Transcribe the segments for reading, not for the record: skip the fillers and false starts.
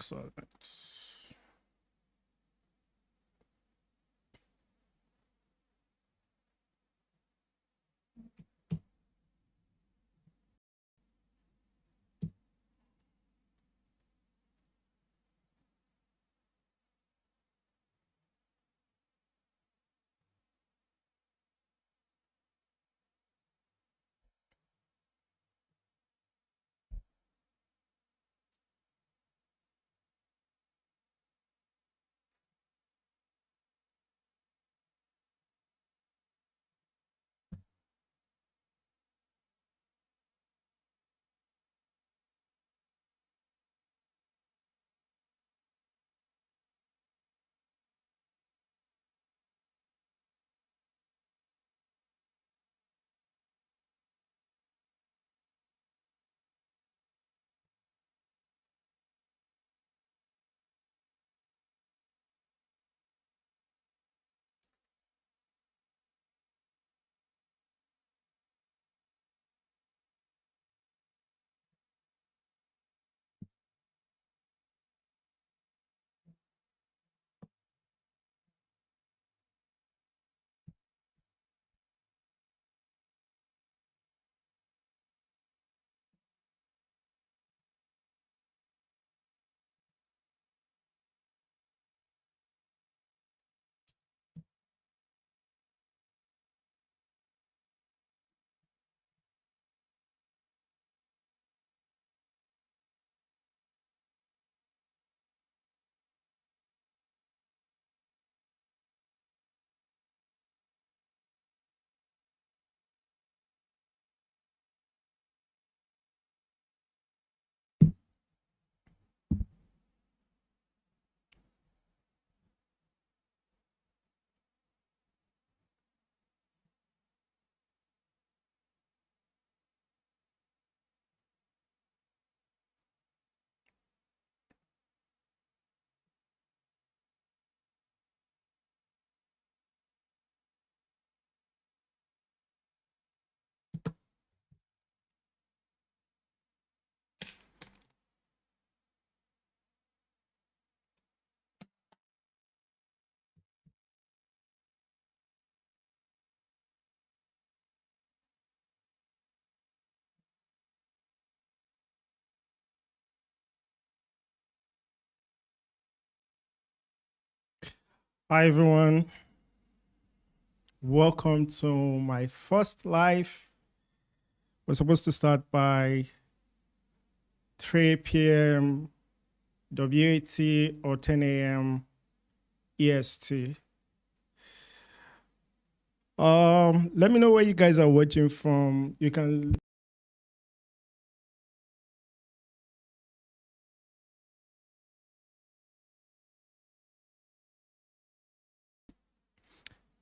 Excellent. Hi, everyone. Welcome to my first live. We're supposed to start by 3 p.m. WAT or 10 a.m. EST. Let me know where you guys are watching from. You can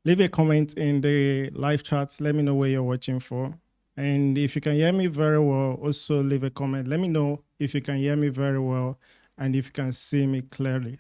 leave a comment in the live chats. Let me know where you're watching for. And if you can hear me very well, also leave a comment. Let me know if you can hear me very well and if you can see me clearly.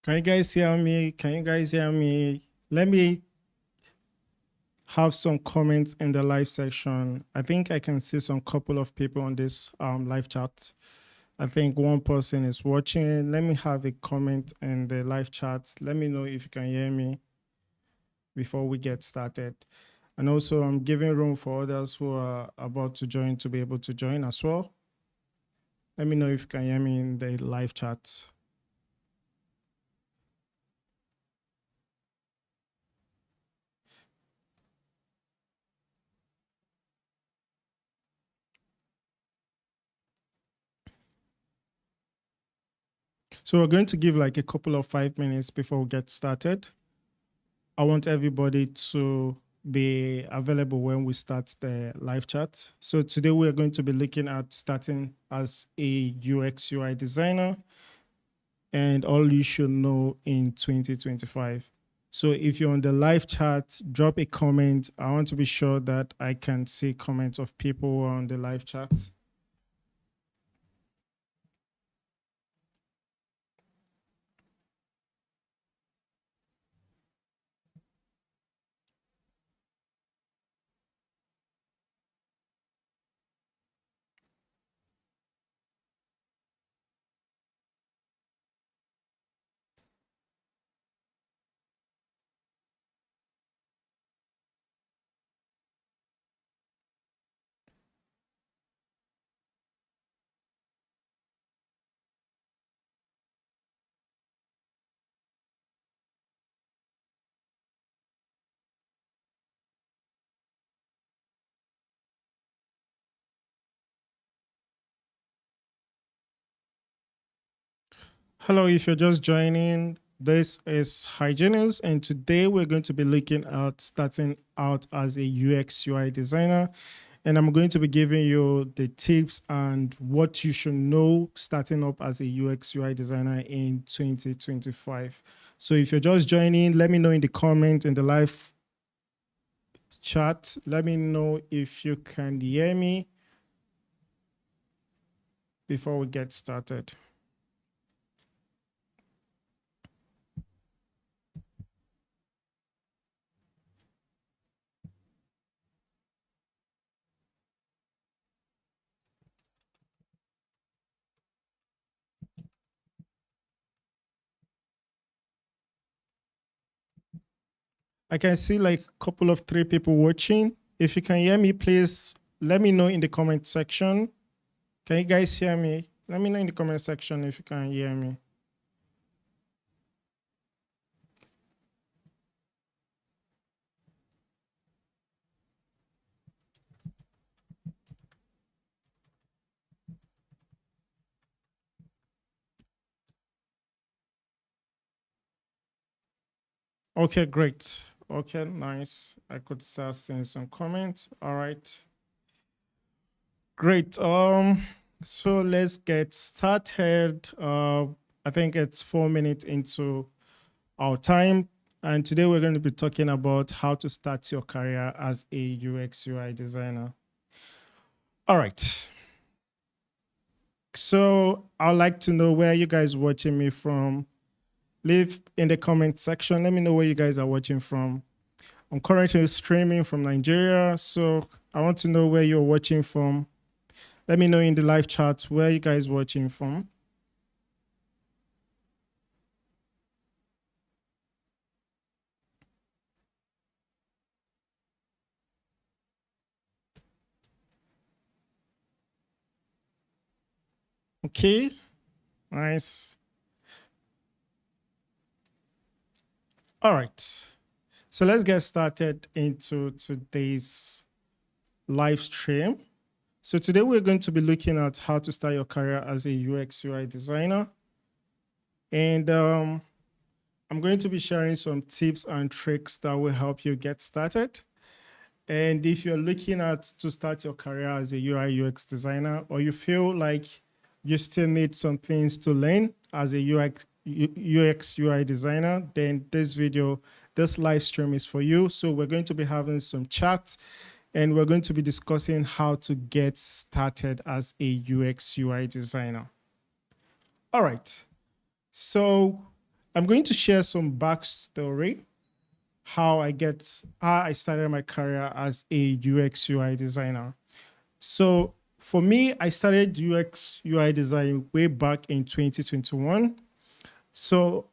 Can you guys hear me? Can you guys hear me? Let me have some comments in the live section. I think I can see some couple of people on this live chat. I think one person is watching. Let me have a comment in the live chat. Let me know if you can hear me before we get started. And also, I'm giving room for others who are about to join to be able to join as well. Let me know if you can hear me in the live chat. So we're going to give like a couple of 5 minutes before we get started. I want everybody to be available when we start the live chat. So today we're going to be looking at starting as a UX UI designer and all you should know in 2025. So if you're on the live chat, drop a comment. I want to be sure that I can see comments of people who are on the live chat. Hello, if you're just joining, this is Hygienist, and today we're going to be looking at starting out as a UX UI designer. And I'm going to be giving you the tips and what you should know starting up as a UX UI designer in 2025. So if you're just joining, let me know in the comment in the live chat. Let me know if you can hear me before we get started. I can see like a couple of 3 people watching. If you can hear me, please let me know in the comment section. Can you guys hear me? Let me know in the comment section if you can hear me. Okay, great. Okay, nice. I could start seeing some comments. All right. Great. So let's get started. I think it's 4 minutes into our time. And today we're going to be talking about how to start your career as a UX UI designer. All right. So I'd like to know where you guys watching me from. Leave in the comment section. Let me know where you guys are watching from. I'm currently streaming from Nigeria, so I want to know where you're watching from. Let me know in the live chat where you guys watching from. Okay, nice. All right, so let's get started into today's live stream. So today we're going to be looking at how to start your career as a UX UI designer. And I'm going to be sharing some tips and tricks that will help you get started. And if you're looking at to start your career as a UI UX designer, or you feel like you still need some things to learn as a UX UI designer, then this live stream is for you. So we're going to be having some chat and we're going to be discussing how to get started as a UX UI designer. All right. So I'm going to share some backstory how I started my career as a UX UI designer. So For me, I started UX UI design way back in 2021. So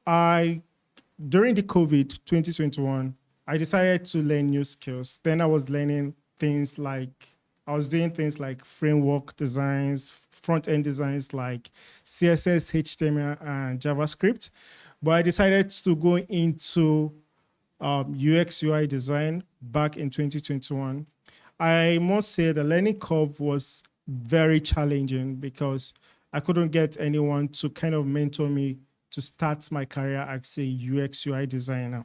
during the COVID 2021, I decided to learn new skills. Then I was learning things like, I was doing things like framework designs, front end designs like CSS, HTML, and JavaScript. But I decided to go into UX UI design back in 2021. I must say the learning curve was very challenging because I couldn't get anyone to kind of mentor me to start my career as a UX UI designer.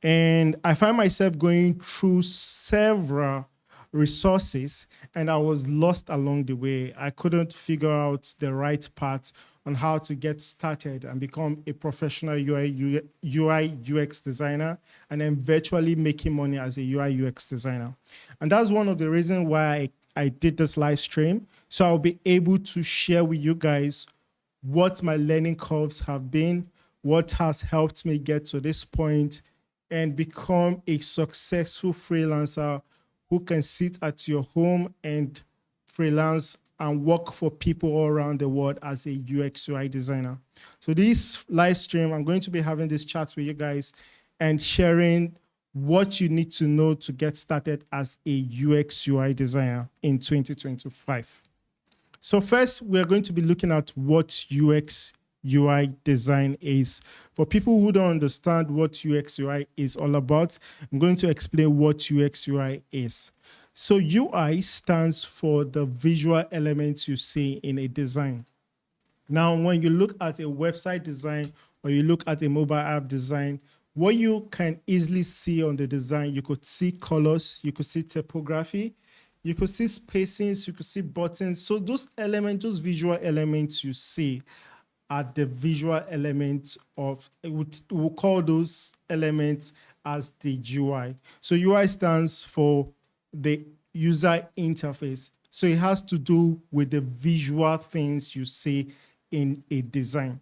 And I find myself going through several resources and I was lost along the way. I couldn't figure out the right path on how to get started and become a professional UI UX designer and then virtually making money as a UI UX designer. And that's one of the reasons why I did this live stream. So I'll be able to share with you guys what my learning curves have been, what has helped me get to this point and become a successful freelancer who can sit at your home and freelance and work for people all around the world as a UX UI designer. So this live stream, I'm going to be having this chat with you guys and sharing what you need to know to get started as a UX UI designer in 2025. So first, we're going to be looking at what UX UI design is. For people who don't understand what UX UI is all about, I'm going to explain what UX UI is. So UI stands for the visual elements you see in a design. Now, when you look at a website design or you look at a mobile app design, what you can easily see on the design, you could see colors, you could see typography, you could see spacings, you could see buttons. So those elements, those visual elements you see are the visual elements of, we'll call those elements as the UI. So UI stands for the user interface. So it has to do with the visual things you see in a design.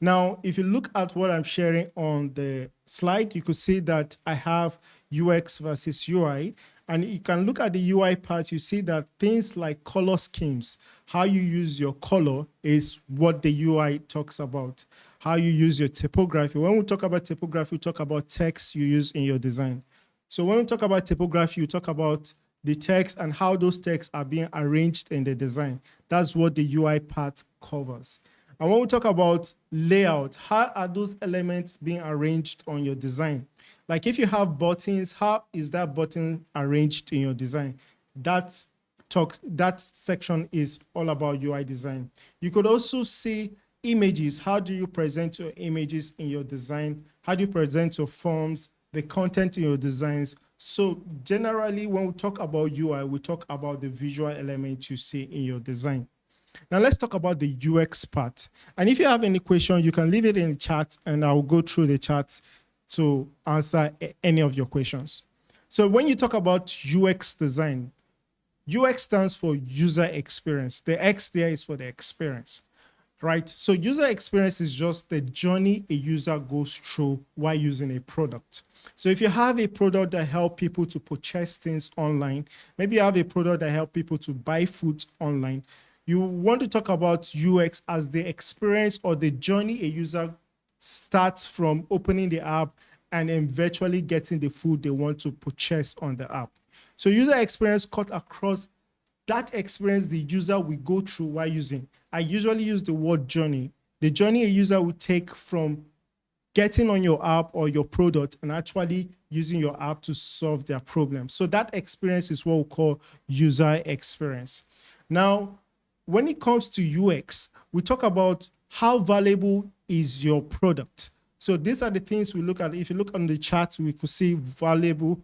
Now, if you look at what I'm sharing on the slide, you could see that I have UX versus UI. And you can look at the UI part, you see that things like color schemes, how you use your color is what the UI talks about. How you use your typography. When we talk about typography, we talk about text you use in your design. So when we talk about typography, you talk about the text and how those texts are being arranged in the design. That's what the UI part covers. And when we talk about layout, how are those elements being arranged on your design? Like if you have buttons, how is that button arranged in your design? That section is all about UI design. You could also see images. How do you present your images in your design? How do you present your forms, the content in your designs? So generally, when we talk about UI, we talk about the visual elements you see in your design. Now let's talk about the UX part. And if you have any question, you can leave it in the chat and I'll go through the chat to answer any of your questions. So when you talk about UX design, UX stands for user experience. The X there is for the experience, right? So user experience is just the journey a user goes through while using a product. So if you have a product that helps people to purchase things online, maybe you have a product that helps people to buy food online, you want to talk about UX as the experience or the journey a user starts from opening the app and then virtually getting the food they want to purchase on the app. So user experience cut across that experience the user will go through while using. I usually use the word journey. The journey a user will take from getting on your app or your product and actually using your app to solve their problem. So that experience is what we call user experience. Now, when it comes to UX, we talk about how valuable is your product. So these are the things we look at. If you look on the chart, we could see valuable.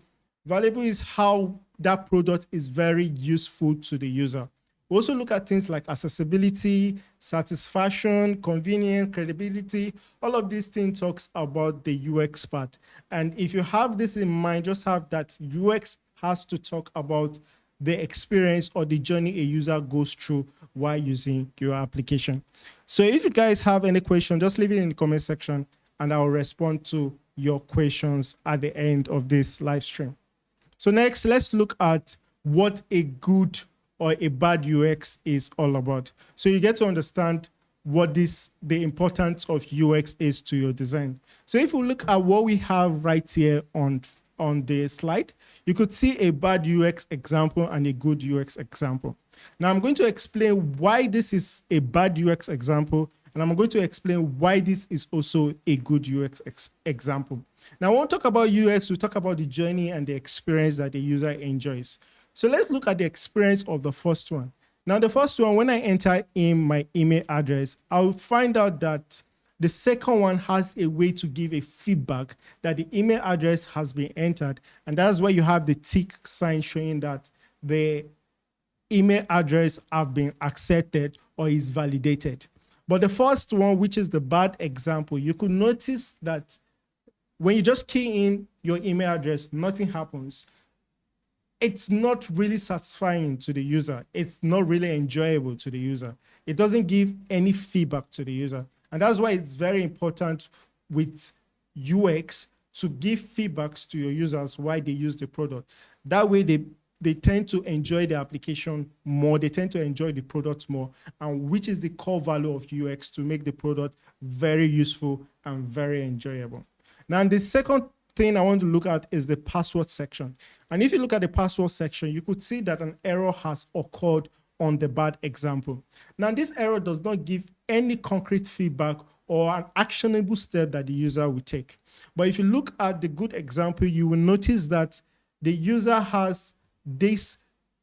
Valuable is how that product is very useful to the user. We also look at things like accessibility, satisfaction, convenience, credibility. All of these things talks about the UX part. And if you have this in mind, just have that UX has to talk about the experience or the journey a user goes through while using your application. So if you guys have any question, just leave it in the comment section and I'll respond to your questions at the end of this live stream. So next, let's look at what a good or a bad UX is all about. So you get to understand what the importance of UX is to your design. So if you look at what we have right here on the slide, you could see a bad UX example and a good UX example. Now I'm going to explain why this is a bad UX example, and I'm going to explain why this is also a good UX example. Now, when we talk about UX, we talk about the journey and the experience that the user enjoys. So let's look at the experience of the first one. Now, the first one, when I enter in my email address, I'll find out that the second one has a way to give a feedback that the email address has been entered. And that's where you have the tick sign showing that the email address have been accepted or is validated. But the first one, which is the bad example, you could notice that when you just key in your email address, nothing happens. It's not really satisfying to the user. It's not really enjoyable to the user. It doesn't give any feedback to the user. And that's why it's very important with UX to give feedbacks to your users why they use the product. That way they tend to enjoy the application more, they tend to enjoy the product more, and which is the core value of UX, to make the product very useful and very enjoyable. Now, the second thing I want to look at is the password section. And if you look at the password section, you could see that an error has occurred on the bad example. Now, this error does not give any concrete feedback or an actionable step that the user will take. But if you look at the good example, you will notice that the user has this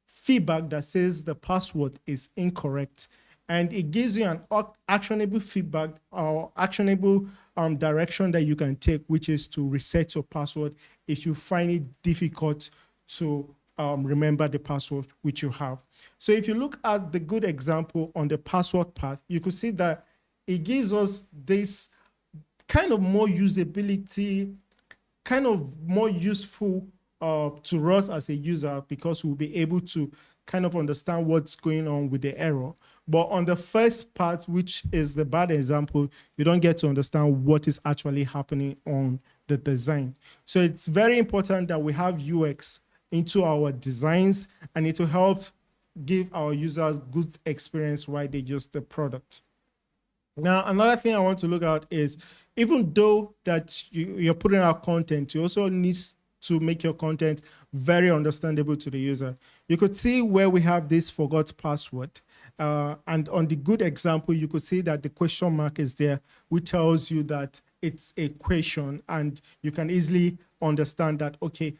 feedback that says the password is incorrect, and it gives you an actionable feedback or actionable direction that you can take, which is to reset your password if you find it difficult to remember the password which you have. So if you look at the good example on the password part, you could see that it gives us this kind of more usability, kind of more useful to us as a user, because we'll be able to kind of understand what's going on with the error. But on the first part, which is the bad example, you don't get to understand what is actually happening on the design. So it's very important that we have UX into our designs, and it will help give our users good experience while they use the product. Now, another thing I want to look at is, even though that you're putting out content, you also need to make your content very understandable to the user. You could see where we have this forgot password. And on the good example, you could see that the question mark is there, which tells you that it's a question, and you can easily understand that, okay,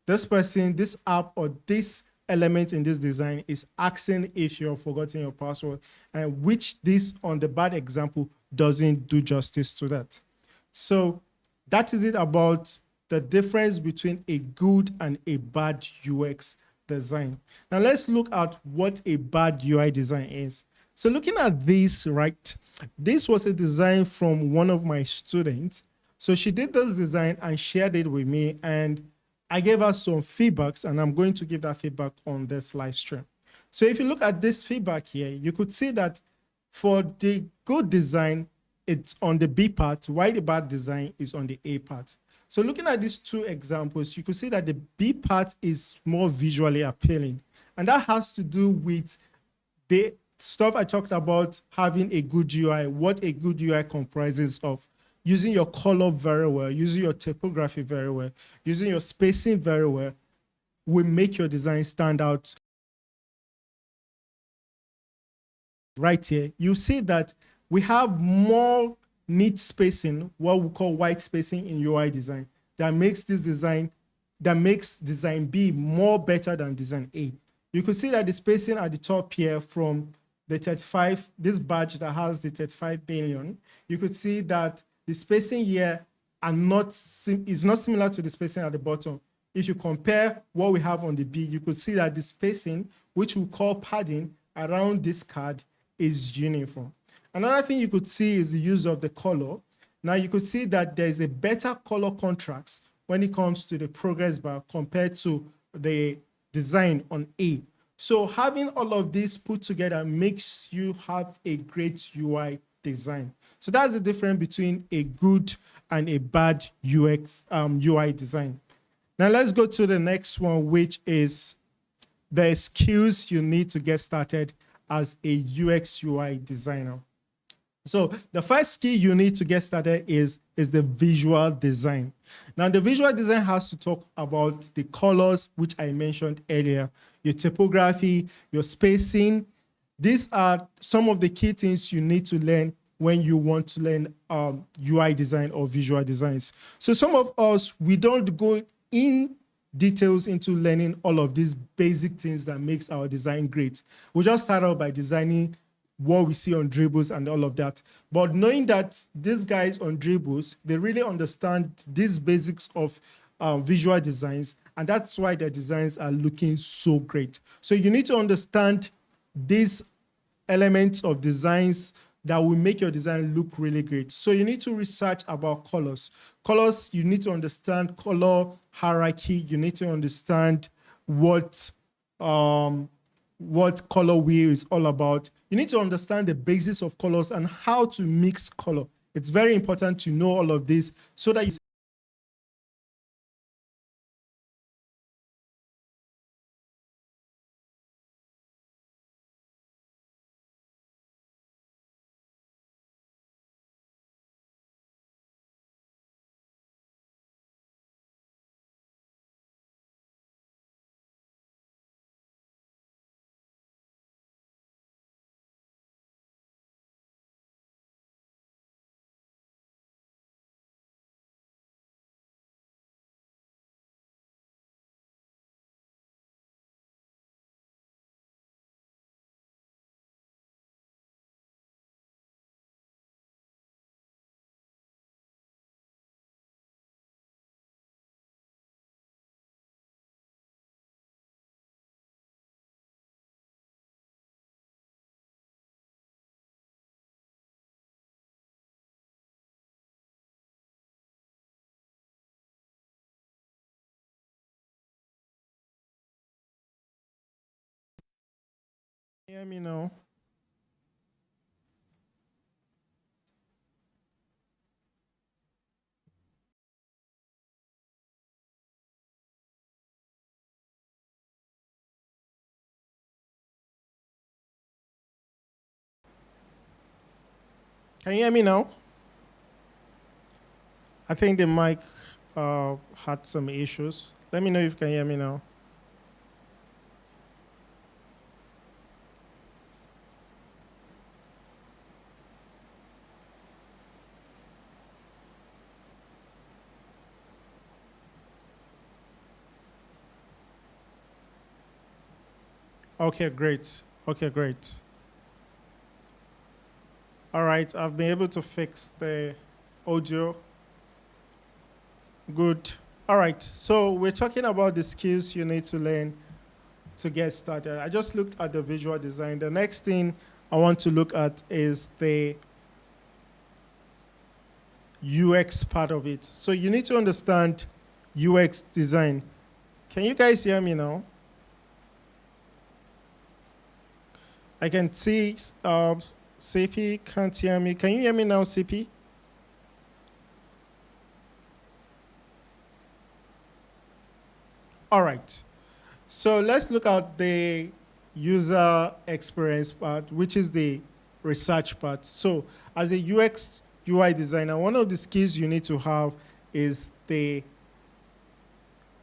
this person, this app, or this element in this design is asking if you've forgotten your password, and which this on the bad example doesn't do justice to that. So that is it about the difference between a good and a bad UX design. Now let's look at what a bad UI design is. So looking at this, right, this was a design from one of my students. So she did this design and shared it with me, and I gave her some feedbacks, and I'm going to give that feedback on this live stream. So if you look at this feedback here, you could see that for the good design, it's on the B part, while the bad design is on the A part. So looking at these two examples, you could see that the B part is more visually appealing. And that has to do with the stuff I talked about, having a good UI, what a good UI comprises of. Using your color very well, using your typography very well, using your spacing very well, will make your design stand out. Right here, you see that we have more neat spacing, what we call white spacing in UI design, that makes this design, that makes design B more better than design A. You can see that the spacing at the top here from the 35, this badge that has the 35 billion, you could see that the spacing here is not similar to the spacing at the bottom. If you compare what we have on the B, you could see that the spacing, which we call padding, around this card is uniform. Another thing you could see is the use of the color. Now you could see that there's a better color contrast when it comes to the progress bar compared to the design on A. So having all of this put together makes you have a great UI design. So that's the difference between a good and a bad UI design. Now let's go to the next one, which is the skills you need to get started as a UX UI designer. So the first skill you need to get started is the visual design. Now, the visual design has to talk about the colors, which I mentioned earlier, your typography, your spacing. These are some of the key things you need to learn when you want to learn UI design or visual designs. So some of us, we don't go in details into learning all of these basic things that makes our design great. We just start out by designing what we see on Dribbles and all of that. But knowing that these guys on Dribbles, they really understand these basics of visual designs, and that's why their designs are looking so great. So you need to understand these elements of designs that will make your design look really great. So you need to research about colors. Colors, you need to understand color hierarchy. You need to understand what color wheel is all about. You need to understand the basis of colors and how to mix color. It's very important to know all of this so that you hear me now. Can you hear me now? I think the mic had some issues. Let me know if you can hear me now. Okay, great. Okay, great. All right, I've been able to fix the audio. Good. All right, so we're talking about the skills you need to learn to get started. I just looked at the visual design. The next thing I want to look at is the UX part of it. So you need to understand UX design. Can you guys hear me now? I can see CP can't hear me. Can you hear me now, CP? All right. So let's look at the user experience part, which is the research part. So as a UX UI designer, one of the skills you need to have is the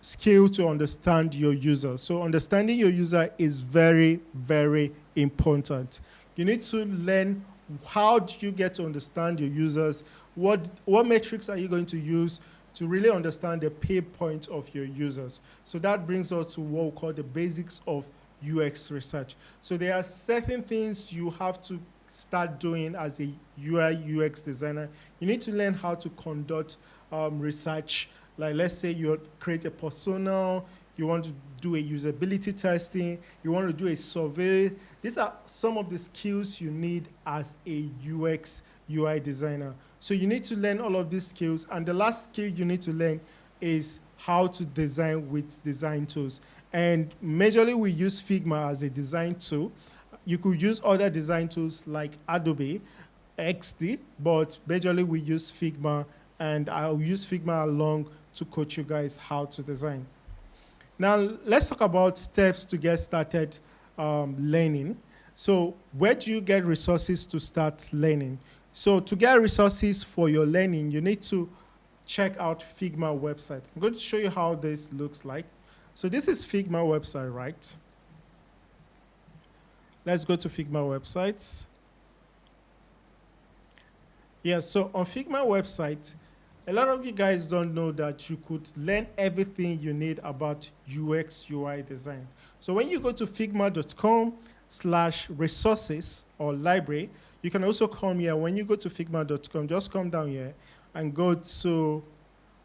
skill to understand your user. So understanding your user is very, very important. You need to learn how do you get to understand your users, what metrics are you going to use to really understand the pain points of your users. So that brings us to what we call the basics of UX research. So there are certain things you have to start doing as a UI UX designer. You need to learn how to conduct research. Like let's say you create a persona, you want to do a usability testing, you want to do a survey. These are some of the skills you need as a UX UI designer. So you need to learn all of these skills. And the last skill you need to learn is how to design with design tools. And majorly we use Figma as a design tool. You could use other design tools like Adobe XD, but majorly we use Figma, and I'll use Figma along to coach you guys how to design. Now, let's talk about steps to get started learning. So, where do you get resources to start learning? So, to get resources for your learning, you need to check out Figma website. I'm going to show you how this looks like. So, this is Figma website, right? Let's go to Figma websites. Yeah, so on Figma website, a lot of you guys don't know that you could learn everything you need about UX UI design. So when you go to figma.com/resources or library, you can also come here. When you go to figma.com, just come down here and go to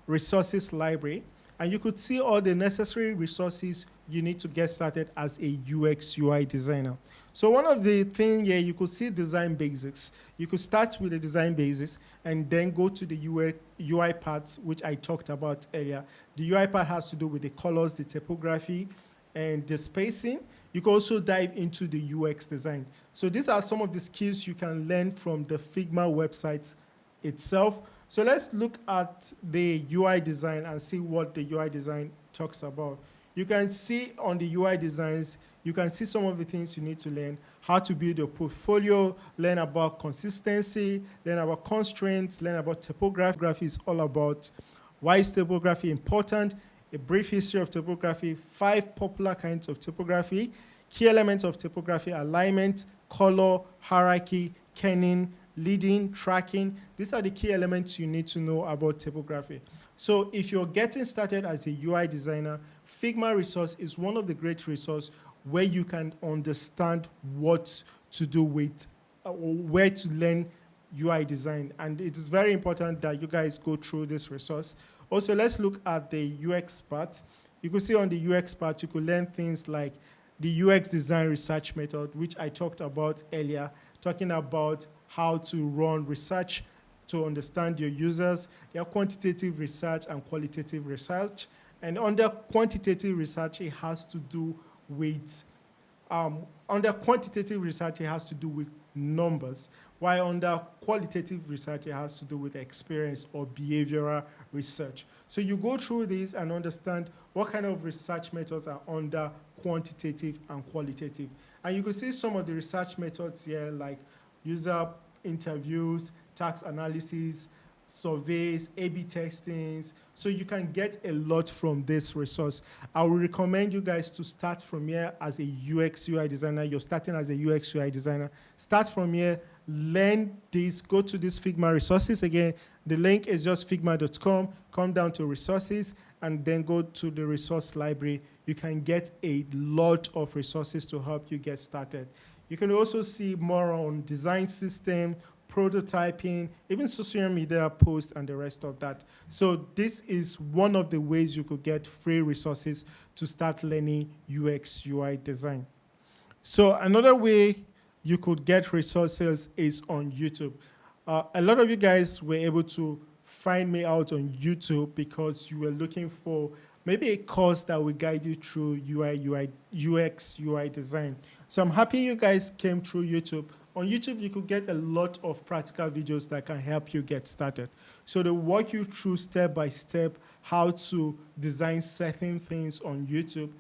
resources library, and you could see all the necessary resources you need to get started as a UX UI designer. So one of the things here, you could see design basics. You could start with the design basics and then go to the UI parts, which I talked about earlier. The UI part has to do with the colors, the typography, and the spacing. You can also dive into the UX design. So these are some of the skills you can learn from the Figma website itself. So let's look at the UI design and see what the UI design talks about. You can see on the UI designs, you can see some of the things you need to learn: how to build your portfolio, learn about consistency, learn about constraints, learn about typography. Typography is all about why is typography important, a brief history of typography, 5 popular kinds of typography, key elements of typography: alignment, color, hierarchy, kerning, leading, tracking. These are the key elements you need to know about typography. So if you're getting started as a UI designer, Figma resource is one of the great resources where you can understand what to do with, where to learn UI design. And it is very important that you guys go through this resource. Also, let's look at the UX part. You can see on the UX part, you could learn things like the UX design research method, which I talked about earlier, talking about how to run research to understand your users. There are quantitative research and qualitative research. And under quantitative research, it has to do with, under quantitative research, it has to do with numbers, while under qualitative research, it has to do with experience or behavioral research. So you go through this and understand what kind of research methods are under quantitative and qualitative. And you can see some of the research methods here, like user interviews, task analysis, surveys, A/B testings. So you can get a lot from this resource. I would recommend you guys to start from here as a UX UI designer. You're starting as a UX UI designer. Start from here, learn this, go to this Figma resources. Again, the link is just figma.com. Come down to resources and then go to the resource library. You can get a lot of resources to help you get started. You can also see more on design system, prototyping, even social media posts and the rest of that. So this is one of the ways you could get free resources to start learning UX UI design. So another way you could get resources is on YouTube. A lot of you guys were able to find me out on YouTube because you were looking for maybe a course that will guide you through UX, UI design. So I'm happy you guys came through YouTube. On YouTube, you could get a lot of practical videos that can help you get started. So they walk you through step by step how to design certain things on YouTube,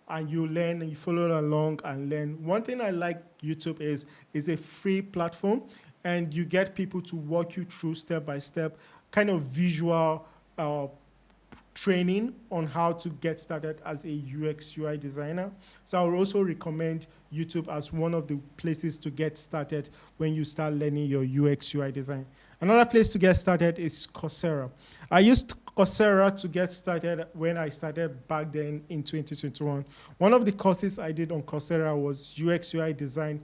and you learn and you follow along and learn. One thing I like YouTube is it's a free platform, and you get people to walk you through step by step, kind of visual training on how to get started as a UX UI designer. So I would also recommend YouTube as one of the places to get started when you start learning your UX UI design. Another place to get started is Coursera. I used Coursera to get started when I started back then in 2021. One of the courses I did on Coursera was UX UI design,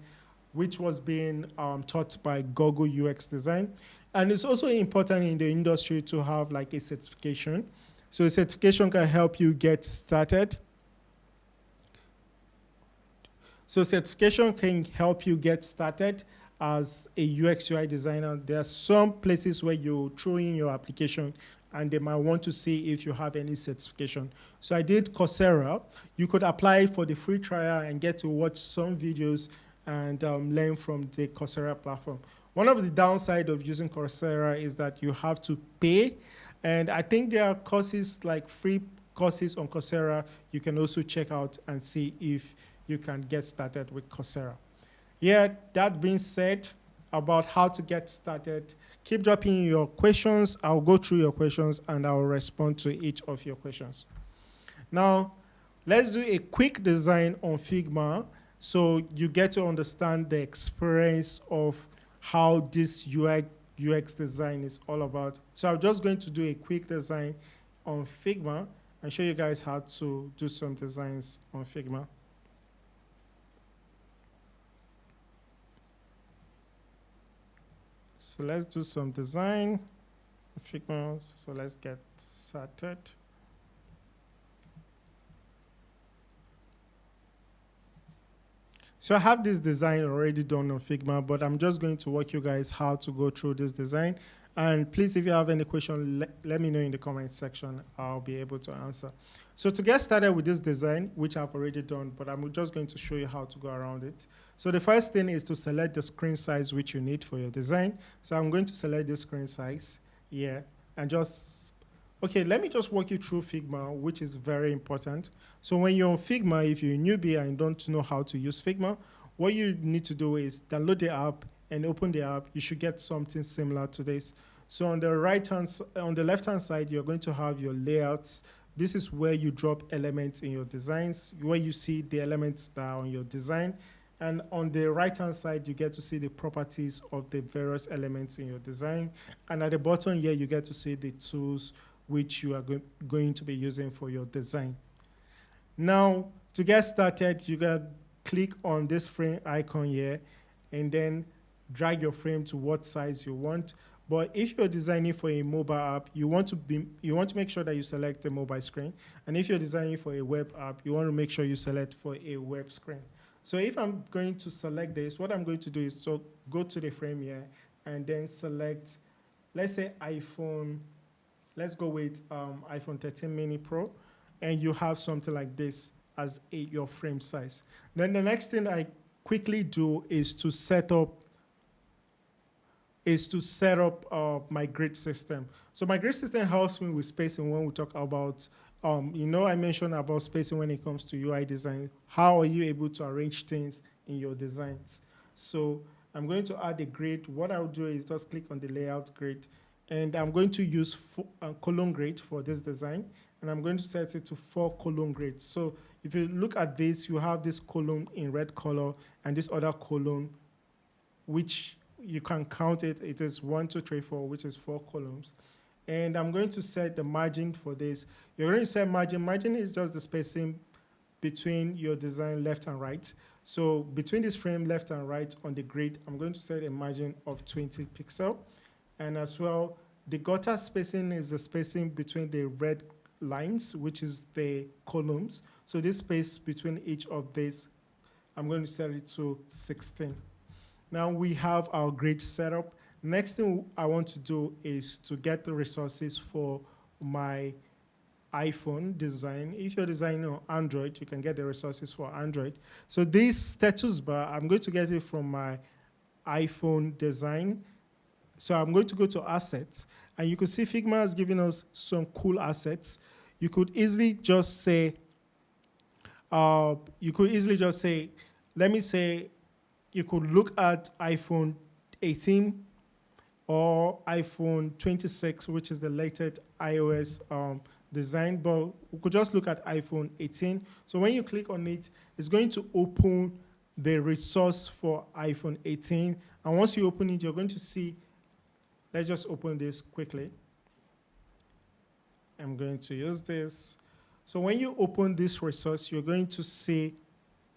which was being taught by Google UX design. And it's also important in the industry to have like a certification. So a certification can help you get started. So certification can help you get started as a UX UI designer. There are some places where you throw in your application and they might want to see if you have any certification. So I did Coursera. You could apply for the free trial and get to watch some videos and learn from the Coursera platform. One of the downside of using Coursera is that you have to pay. And I think there are courses like free courses on Coursera, you can also check out and see if you can get started with Coursera. Yeah, that being said about how to get started, keep dropping your questions. I'll go through your questions and I'll respond to each of your questions. Now, let's do a quick design on Figma so you get to understand the experience of how this UX design is all about. So I'm just going to do a quick design on Figma and show you guys how to do some designs on Figma. So let's do some design on Figma. So let's get started. So I have this design already done on Figma, but I'm just going to walk you guys how to go through this design. And please, if you have any question, let me know in the comment section. I'll be able to answer. So to get started with this design, which I've already done, but I'm just going to show you how to go around it. So the first thing is to select the screen size which you need for your design. So I'm going to select the screen size here and just, okay, let me just walk you through Figma, which is very important. So when you're on Figma, if you're a newbie and don't know how to use Figma, what you need to do is download the app and open the app. You should get something similar to this. So on the left-hand side, you're going to have your layouts. This is where you drop elements in your designs, where you see the elements that are on your design. And on the right-hand side, you get to see the properties of the various elements in your design. And at the bottom here, you get to see the tools which you are going to be using for your design. Now, to get started, you can click on this frame icon here and then drag your frame to what size you want. But if you're designing for a mobile app, you want to make sure that you select the mobile screen. And if you're designing for a web app, you want to make sure you select for a web screen. So if I'm going to select this, what I'm going to do is to go to the frame here and then select, let's say iPhone. Let's go with iPhone 13 mini Pro, and you have something like this as your frame size. Then the next thing I quickly do is to set up my grid system. So my grid system helps me with spacing when we talk about, I mentioned about spacing when it comes to UI design. How are you able to arrange things in your designs? So I'm going to add a grid. What I'll do is just click on the layout grid, and I'm going to use column grid for this design, and I'm going to set it to 4 column grid. So if you look at this, you have this column in red color and this other column, which you can count it. It is 1, 2, 3, 4, which is 4 columns. And I'm going to set the margin for this. You're going to set margin. Margin is just the spacing between your design left and right. So between this frame left and right on the grid, I'm going to set a margin of 20 pixels. And as well, the gutter spacing is the spacing between the red lines, which is the columns. So this space between each of these, I'm going to set it to 16. Now we have our grid set up. Next thing I want to do is to get the resources for my iPhone design. If you're designing on Android, you can get the resources for Android. So this status bar, I'm going to get it from my iPhone design. So I'm going to go to assets, and you can see Figma has given us some cool assets. You could easily just say, let me say, you could look at iPhone 18 or iPhone 26, which is the latest iOS design, but we could just look at iPhone 18. So when you click on it, it's going to open the resource for iPhone 18. And once you open it, you're going to see, let's just open this quickly. I'm going to use this. So when you open this resource, you're going to see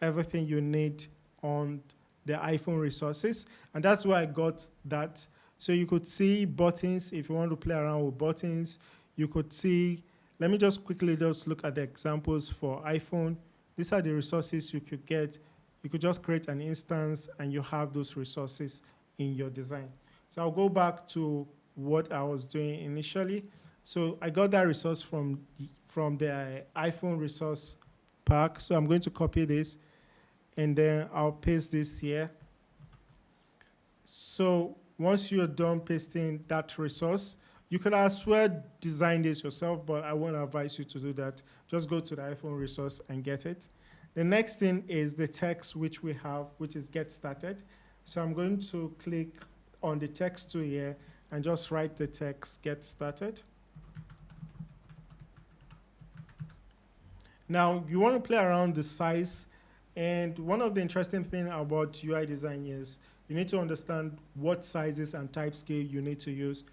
everything you need on the iPhone resources. And that's why I got that. So you could see buttons if you want to play around with buttons. You could see, let me just quickly just look at the examples for iPhone. These are the resources you could get. You could just create an instance and you have those resources in your design. So I'll go back to what I was doing initially. So I got that resource from the iPhone resource pack. So I'm going to copy this and then I'll paste this here. So once you're done pasting that resource, You could as well design this yourself, but I won't advise you to do that. Just go to the iPhone resource and get it. The next thing is the text which we have, which is get started. So I'm going to click on the text tool here and just write the text get started. Now you want to play around the size, and one of the interesting things about UI design is you need to understand what sizes and type scale you need to use.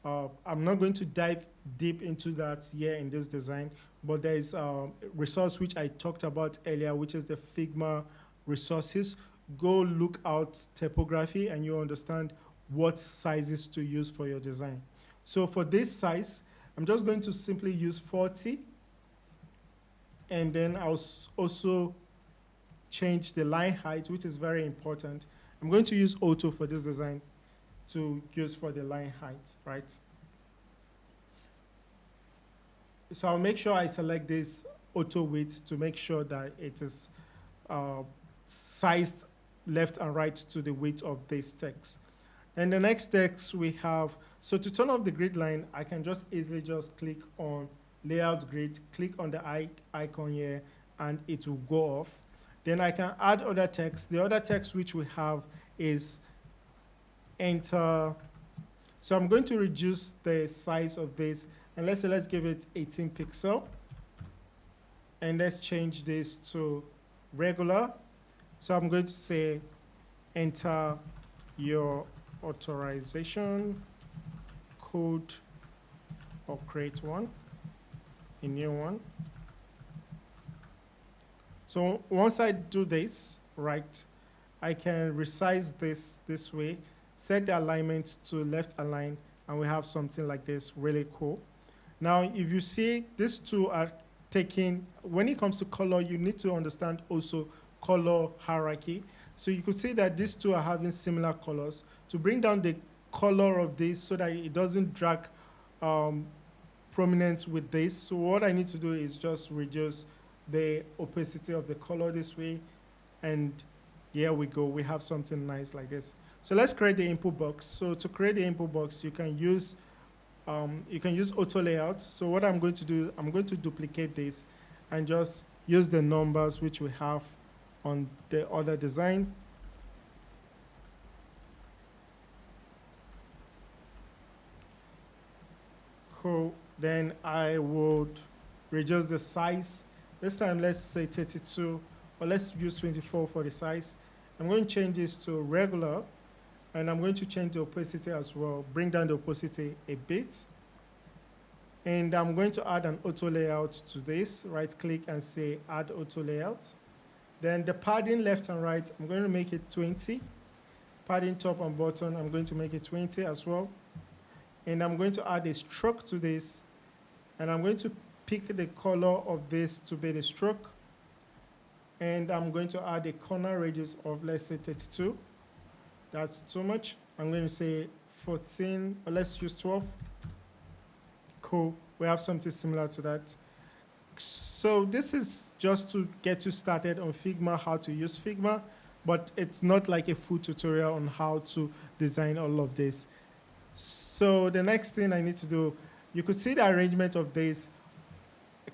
I'm not going to dive deep into that here in this design, but there is a resource which I talked about earlier, which is the Figma resources. Go look out typography and you understand what sizes to use for your design. So for this size, I'm just going to simply use 40, and then I'll also change the line height, which is very important. I'm going to use auto for this design to use for the line height, right? So I'll make sure I select this auto width to make sure that it is sized left and right to the width of this text. And the next text we have, so to turn off the grid line, I can just easily just click on layout grid, click on the icon here, and it will go off. Then I can add other text. The other text which we have is enter. So I'm going to reduce the size of this, and let's give it 18 pixel. And let's change this to regular. So I'm going to say enter your authorization code or create one, a new one. So once I do this, right, I can resize this way, set the alignment to left align, and we have something like this, really cool. Now, if you see these two are taking, when it comes to color, you need to understand also color hierarchy. So you could see that these two are having similar colors. To bring down the color of this so that it doesn't drag prominence with this, so what I need to do is just reduce the opacity of the color this way, and here we go, we have something nice like this. So let's create the input box. So to create the input box, you can use auto layout. So what I'm going to do, I'm going to duplicate this and just use the numbers which we have on the other design. Cool. Then I would reduce the size. This time, let's say 32, or let's use 24 for the size. I'm going to change this to regular, and I'm going to change the opacity as well, bring down the opacity a bit. And I'm going to add an auto layout to this, right click and say add auto layout. Then the padding left and right, I'm going to make it 20. Padding top and bottom, I'm going to make it 20 as well. And I'm going to add a stroke to this, and I'm going to pick the color of this to be the stroke. And I'm going to add a corner radius of, let's say, 32. That's too much. I'm going to say 14, or let's use 12. Cool. We have something similar to that. So this is just to get you started on Figma, how to use Figma, but it's not like a full tutorial on how to design all of this. So the next thing I need to do, you could see the arrangement of this,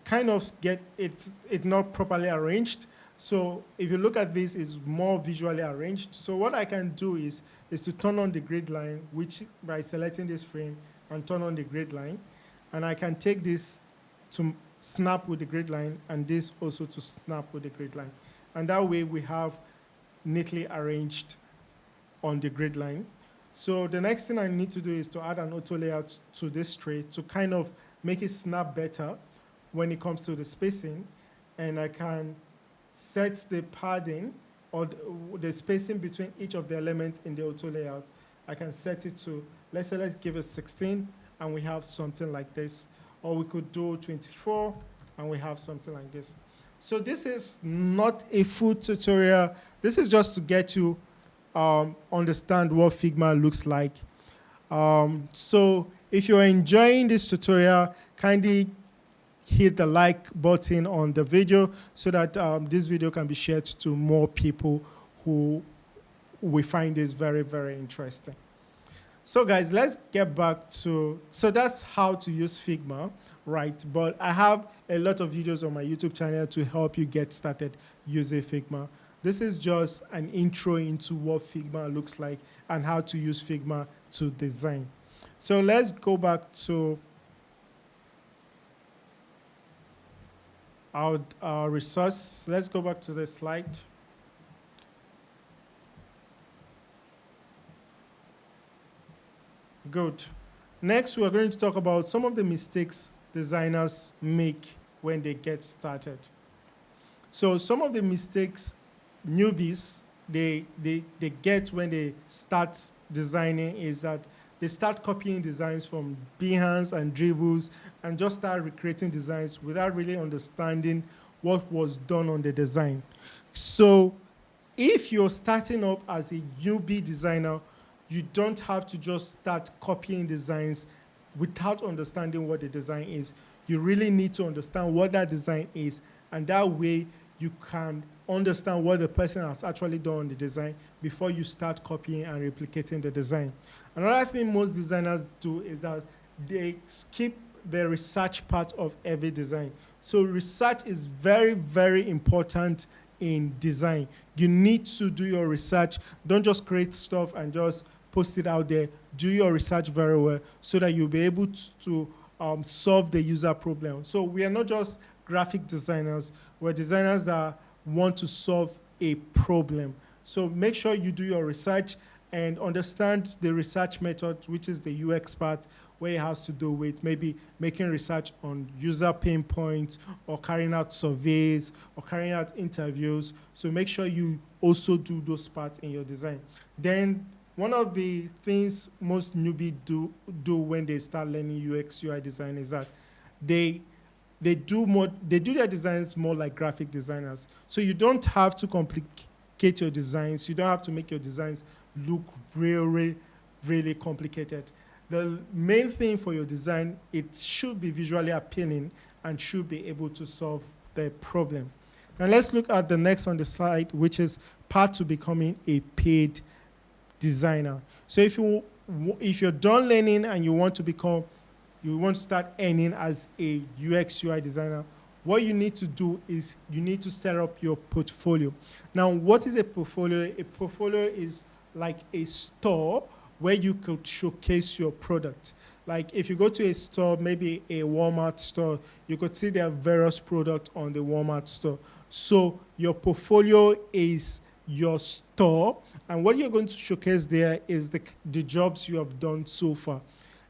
kind of get it not properly arranged. So if you look at this, it's more visually arranged. So what I can do is to turn on the grid line, which by selecting this frame and turn on the grid line, and I can take this to snap with the grid line, and this also to snap with the grid line. And that way we have neatly arranged on the grid line. So the next thing I need to do is to add an auto layout to this tray to kind of make it snap better when it comes to the spacing. And I can set the padding or the spacing between each of the elements in the auto layout. I can set it to, let's say, let's give it 16, and we have something like this. Or we could do 24, and we have something like this. So this is not a full tutorial. This is just to get you understand what Figma looks like. So if you're enjoying this tutorial, kindly hit the like button on the video so that this video can be shared to more people who we find this very, very interesting. So guys, let's get back to, so that's how to use Figma, right? But I have a lot of videos on my YouTube channel to help you get started using Figma. This is just an intro into what Figma looks like and how to use Figma to design. So let's go back to our resource. Let's go back to the slide. Good. Next, we're going to talk about some of the mistakes designers make when they get started. So some of the mistakes newbies they get when they start designing is that they start copying designs from Behance and Dribbles and just start recreating designs without really understanding what was done on the design. So if you're starting up as a newbie designer, you don't have to just start copying designs without understanding what the design is. You really need to understand what that design is, and that way you can understand what the person has actually done on the design before you start copying and replicating the design. Another thing most designers do is that they skip the research part of every design. So research is very, very important in design. You need to do your research. Don't just create stuff and just post it out there. Do your research very well so that you'll be able to solve the user problem. So we are not just graphic designers. We're designers that want to solve a problem. So make sure you do your research and understand the research method, which is the UX part, where it has to do with maybe making research on user pain points or carrying out surveys or carrying out interviews. So make sure you also do those parts in your design. Then one of the things most newbies do when they start learning UX UI design is that they do their designs more like graphic designers. So you don't have to complicate your designs. You don't have to make your designs look really, really complicated. The main thing for your design, it should be visually appealing and should be able to solve the problem. Now let's look at the next on the slide, which is part to becoming a paid designer. So if you're done learning and you want to start earning as a UX UI designer, what you need to do is you need to set up your portfolio. Now, what is a portfolio? A portfolio is like a store where you could showcase your product. Like if you go to a store, maybe a Walmart store, you could see there are various products on the Walmart store. So your portfolio is your store, and what you're going to showcase there is the jobs you have done so far.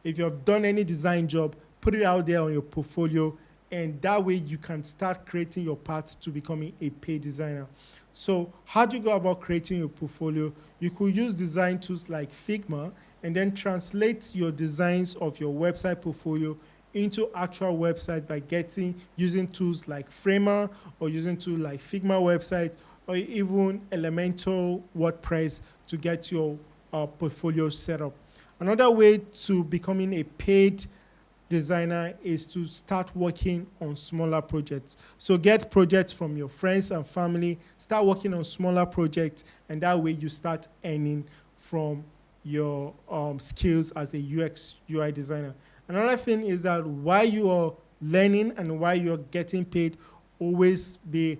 If you have done any design job, put it out there on your portfolio, and that way you can start creating your path to becoming a paid designer. So how do you go about creating your portfolio? You could use design tools like Figma and then translate your designs of your website portfolio into actual website by using tools like Framer or using tools like Figma website or even Elementor WordPress to get your portfolio set up. Another way to becoming a paid designer is to start working on smaller projects. So get projects from your friends and family, start working on smaller projects, and that way you start earning from your skills as a UX UI designer. Another thing is that while you are learning and while you're getting paid, always be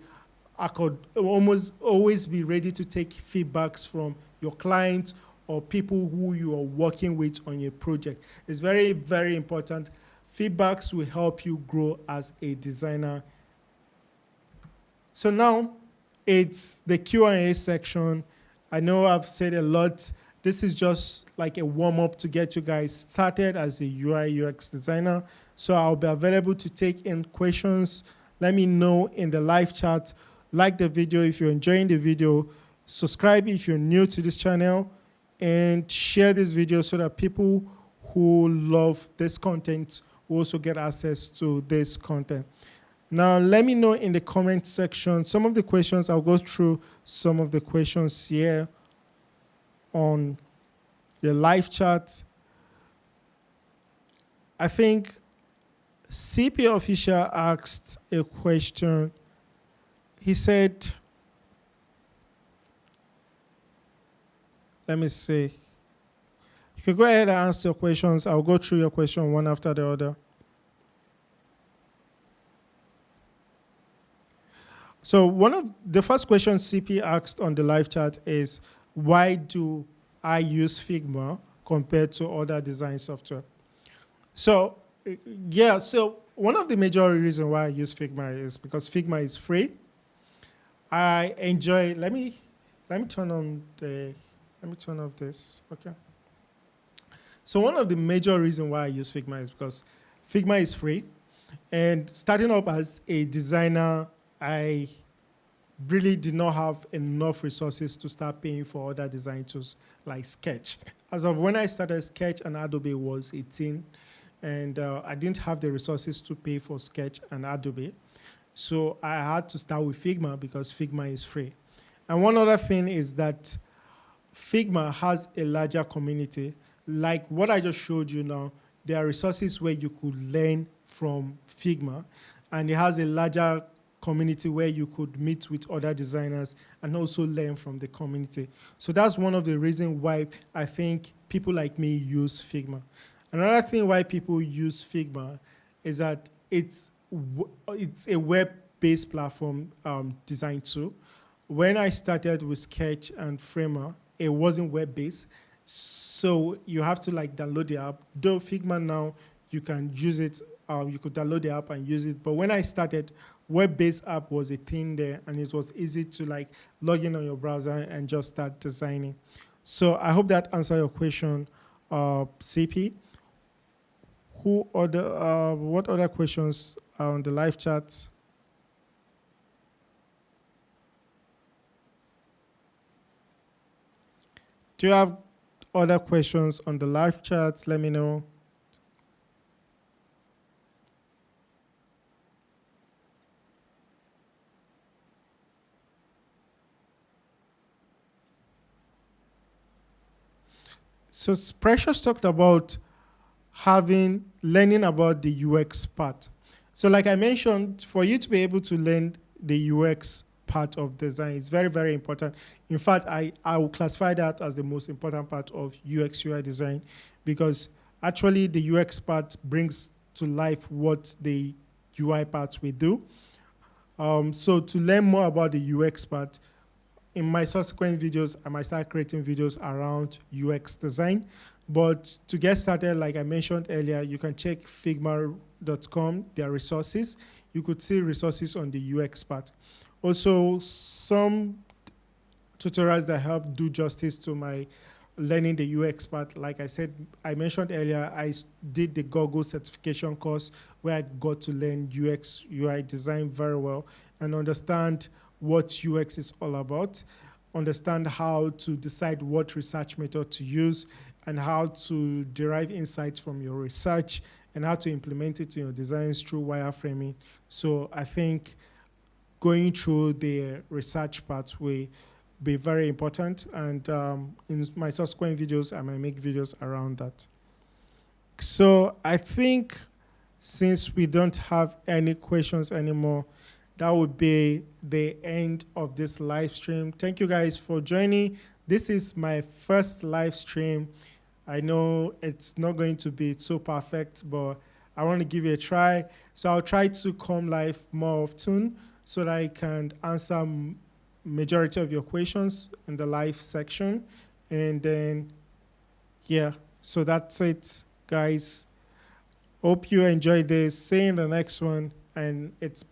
ready to take feedbacks from your clients or people who you are working with on your project. It's very, very important. Feedbacks will help you grow as a designer. So now it's the Q&A section. I know I've said a lot. This is just like a warm-up to get you guys started as a UI UX designer. So I'll be available to take in questions. Let me know in the live chat. Like the video if you're enjoying the video. Subscribe if you're new to this channel. And share this video so that people who love this content will also get access to this content. Now, let me know in the comment section some of the questions. I'll go through some of the questions here on the live chat. I think CP Official asked a question. He said, let me see. You can go ahead and ask your questions. I'll go through your question one after the other. So one of the first questions CP asked on the live chat is, why do I use Figma compared to other design software? So yeah, so one of the major reasons why I use Figma is because Figma is free. I enjoy. Let me turn on the. Let me turn off this. Okay. So one of the major reasons why I use Figma is because Figma is free, and starting up as a designer, I really did not have enough resources to start paying for other design tools like Sketch. As of when I started, Sketch and Adobe was 18, and I didn't have the resources to pay for Sketch and Adobe. So I had to start with Figma because Figma is free. And one other thing is that Figma has a larger community. Like what I just showed you now, there are resources where you could learn from Figma, and it has a larger community where you could meet with other designers and also learn from the community. So that's one of the reasons why I think people like me use Figma. Another thing why people use Figma is that it's a web-based platform design tool. When I started with Sketch and Framer, it wasn't web-based, so you have to like download the app. Though Figma now, you can use it. You could download the app and use it. But when I started, web-based app was a thing there, and it was easy to like log in on your browser and just start designing. So I hope that answered your question, CP. What other questions are on the live chat? Do you have other questions on the live chat? Let me know. So Precious talked about learning about the UX part. So like I mentioned, for you to be able to learn the UX part of design is very, very important. In fact, I will classify that as the most important part of UX UI design, because actually the UX part brings to life what the UI part will do. So to learn more about the UX part, in my subsequent videos, I might start creating videos around UX design. But to get started, like I mentioned earlier, you can check figma.com, their resources. You could see resources on the UX part. Also, some tutorials that help do justice to my learning the UX part. Like I said, I mentioned earlier, I did the Google certification course where I got to learn UX, UI design very well and understand what UX is all about, understand how to decide what research method to use, and how to derive insights from your research and how to implement it in your designs through wireframing. So I think going through the research part will be very important. And in my subsequent videos, I might make videos around that. So I think since we don't have any questions anymore, that would be the end of this live stream. Thank you guys for joining. This is my first live stream. I know it's not going to be so perfect, but I want to give it a try. So I'll try to come live more often so that I can answer majority of your questions in the live section. And then, yeah, so that's it, guys. Hope you enjoyed this. See you in the next one. And it's